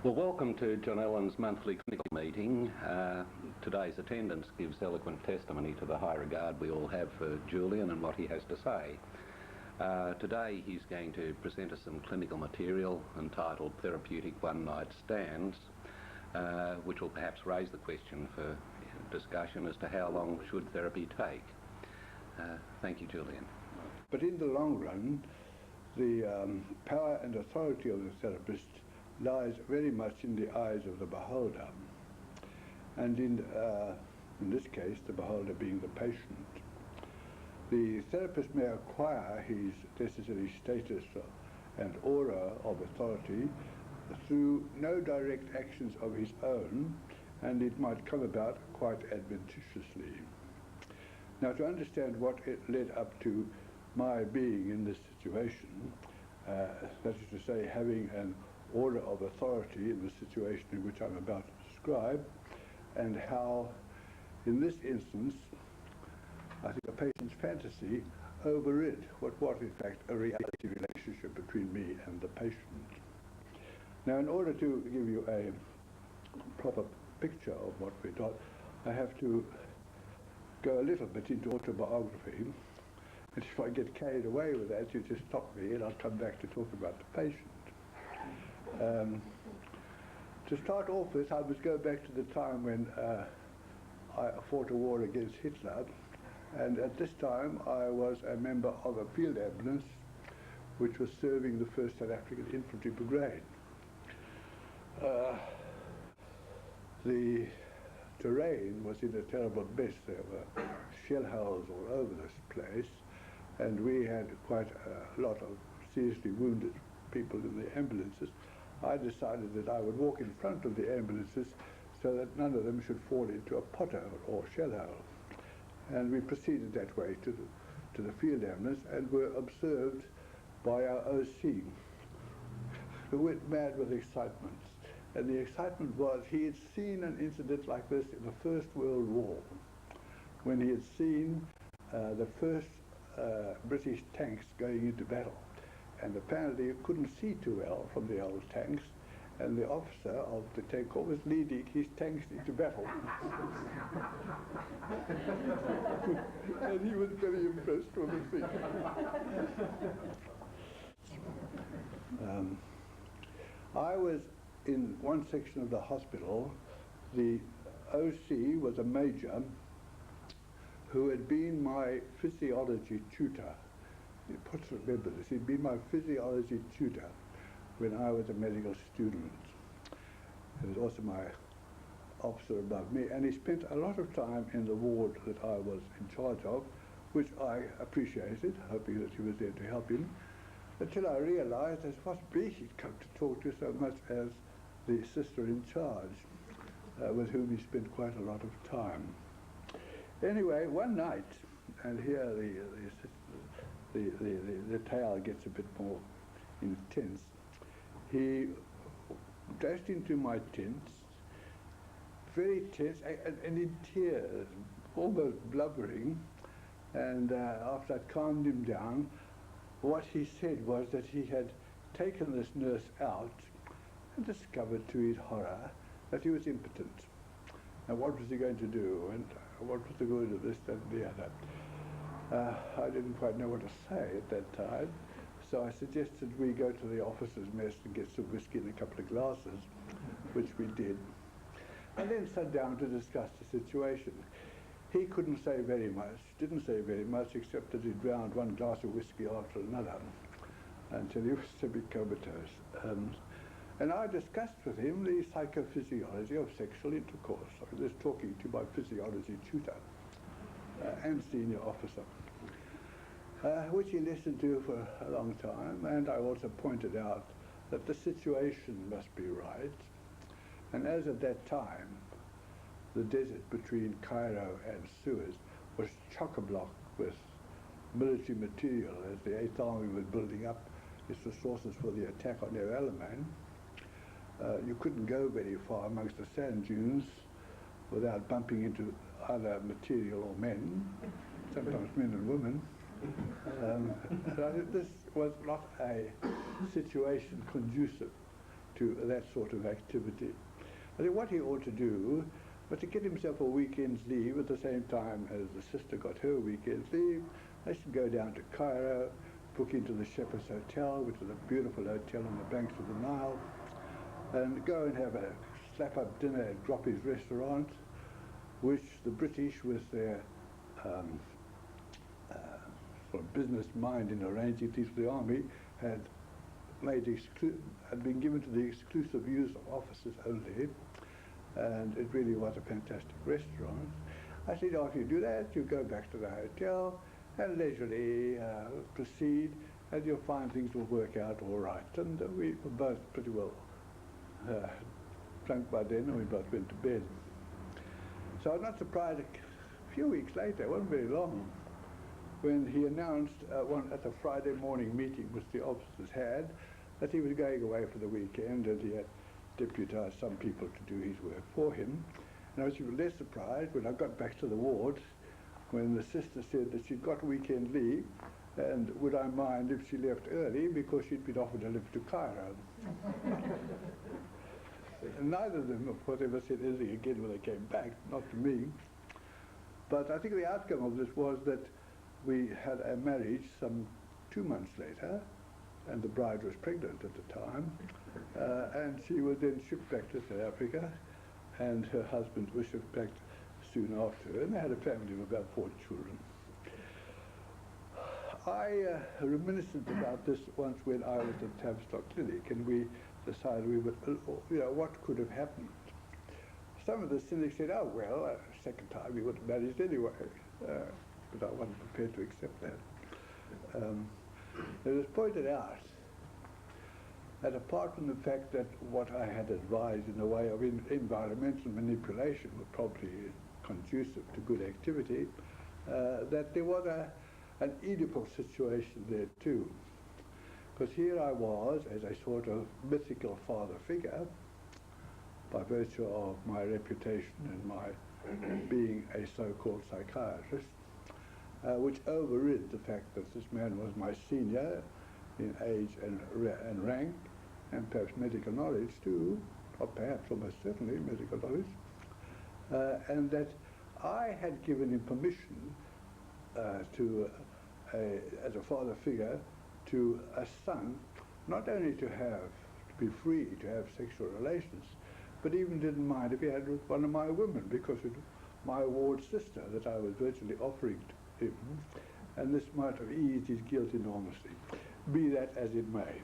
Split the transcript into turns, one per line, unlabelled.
Well, welcome to John Allen's monthly clinical meeting. Today's attendance gives eloquent testimony to the high regard we all have for Julian and what he has to say. Today he's going to present us some clinical material entitled Therapeutic One-Night Stands, which will perhaps raise the question for discussion as to how long should therapy take. Thank you, Julian.
But in the long run, the power and authority of the therapist lies very much in the eyes of the beholder, and in this case the beholder being the patient. The therapist may acquire his necessary status and aura of authority through no direct actions of his own, and it might come about quite adventitiously. Now, to understand what it led up to my being in this situation, that is to say, having an order of authority in the situation in which I'm about to describe, and how, in this instance, I think the patient's fantasy overrid what was in fact a reality relationship between me and the patient. Now, in order to give you a proper picture of what we got, I have to go a little bit into autobiography, and if I get carried away with that, you just stop me and I'll come back to talk about the patient. To start off with, I must go back to the time when I fought a war against Hitler, and at this time I was a member of a field ambulance which was serving the 1st South African Infantry Brigade. The terrain was in a terrible mess. There were shell holes all over this place, and we had quite a lot of seriously wounded people in the ambulances. I decided that I would walk in front of the ambulances so that none of them should fall into a pothole or shell hole. And we proceeded that way to the field ambulance and were observed by our OC, who went mad with excitement. And the excitement was he had seen an incident like this in the First World War, when he had seen the first British tanks going into battle. And apparently you couldn't see too well from the old tanks, and the officer of the tank corps was leading his tanks into battle. And he was very impressed with the thing. I was in one section of the hospital. The OC was a major who had been my physiology tutor. You put to remember this, he'd been my physiology tutor when I was a medical student. He was also my officer above me, and he spent a lot of time in the ward that I was in charge of, which I appreciated, hoping that he was there to help him, until I realized that it wasn't me he'd come to talk to so much as the sister in charge, with whom he spent quite a lot of time. Anyway, one night, and here the tale gets a bit more intense, he dashed into my tent, very tense and in tears, almost blubbering, and after I'd calmed him down, what he said was that he had taken this nurse out and discovered to his horror that he was impotent. Now, what was he going to do, and what was the good of this, that, and the other? I didn't quite know what to say at that time, so I suggested we go to the officers' mess and get some whiskey and a couple of glasses, which we did, and then sat down to discuss the situation. He couldn't say very much, didn't say very much, except that he drowned one glass of whiskey after another until he was a bit comatose. And I discussed with him the psychophysiology of sexual intercourse. I was talking to my physiology tutor and senior officer, which he listened to for a long time, and I also pointed out that the situation must be right. And as at that time, the desert between Cairo and Suez was chock-a-block with military material as the 8th Army was building up its resources for the attack on El Alamein. You couldn't go very far amongst the sand dunes without bumping into other material or men, sometimes men and women. This was not a situation conducive to that sort of activity. I think what he ought to do was to get himself a weekend's leave at the same time as the sister got her weekend's leave. They should go down to Cairo, book into the Shepherd's Hotel, which is a beautiful hotel on the banks of the Nile, and go and have a slap-up dinner at Groppy's restaurant, which the British, with their sort of business mind in arranging things for the army, had been given to the exclusive use of officers only, and it really was a fantastic restaurant. I said, after you do that, you go back to the hotel and leisurely proceed, and you'll find things will work out all right. And we were both pretty well drunk by then, and we both went to bed. So I was not surprised a few weeks later, it wasn't very long, when he announced at a Friday morning meeting which the officers had, that he was going away for the weekend, and he had deputized some people to do his work for him. And I was even less surprised when I got back to the wards, when the sister said that she'd got weekend leave, and would I mind if she left early because she'd been offered a lift to Cairo. And neither of them, of course, ever said anything again when they came back, not to me. But I think the outcome of this was that we had a marriage some 2 months later, and the bride was pregnant at the time, and she was then shipped back to South Africa, and her husband was shipped back soon after, and they had a family of about 4 children. I reminisced about this once when I was at Tavistock Clinic, and we decided we would, what could have happened. Some of the cynics said, oh, well, second time we would have managed anyway, but I wasn't prepared to accept that. It was pointed out that apart from the fact that what I had advised in the way of environmental manipulation were probably conducive to good activity, that there was an Oedipal situation there too. Because here I was as a sort of mythical father figure, by virtue of my reputation and my being a so-called psychiatrist, which overrid the fact that this man was my senior in age and rank, and perhaps medical knowledge too, or perhaps almost certainly medical knowledge, and that I had given him permission as a father figure, to a son, not only to be free to have sexual relations, but even didn't mind if he had with one of my women, because it was my ward sister that I was virtually offering to him, and this might have eased his guilt enormously. Be that as it may.